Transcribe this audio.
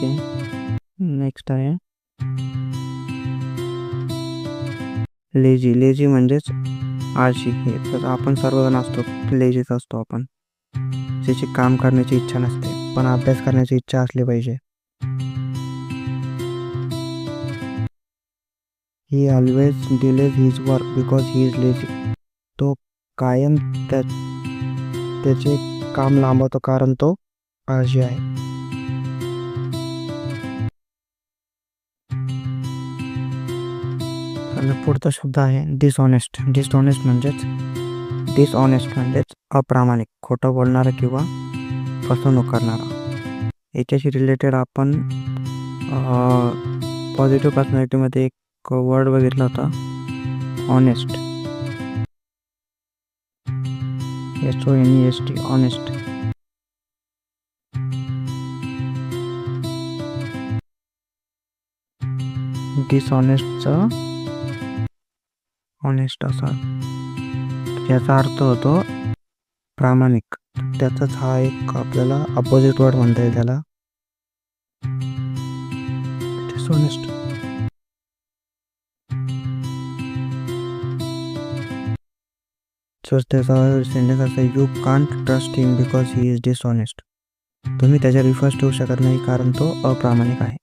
ठीक आहे. नेक्स्ट आहे लेझी. लेझी म्हणजेच आळशी. हे तर आपण सर्वजण असतो, लेझीच असतो आपण. ज्याची काम करण्याची इच्छा नसते पण अभ्यास करण्याची इच्छा असली पाहिजे. ही always delays his work because he is lazy. तो कायम त्याचे काम लांबवतो कारण तो आळशी आहे. आणि पुढचा शब्द आहे डिसऑनेस्ट. डिसऑनेस्ट म्हणजेच अप्रामाणिक, खोटं बोलणारा किंवा फसवणूक करणारा. याच्याशी रिलेटेड आपण पॉझिटिव्ह पर्सनॅलिटीमध्ये एक वर्ड बघितला होता, ऑनेस्ट. SONEST, honest. डिसऑनेस्टचा ऑनेस्ट असा याचा अर्थ होतो प्रामाणिक. त्याचाच हा एक आपल्याला अपोजिट वर्ड म्हणता येईल त्याला, डिसऑनेस्ट. सो त्याचा सेंटेन्स असा, you can't trust him because he is dishonest. तुम्ही त्याच्यावर विश्वास ठेवू शकत नाही कारण तो अप्रामाणिक आहे.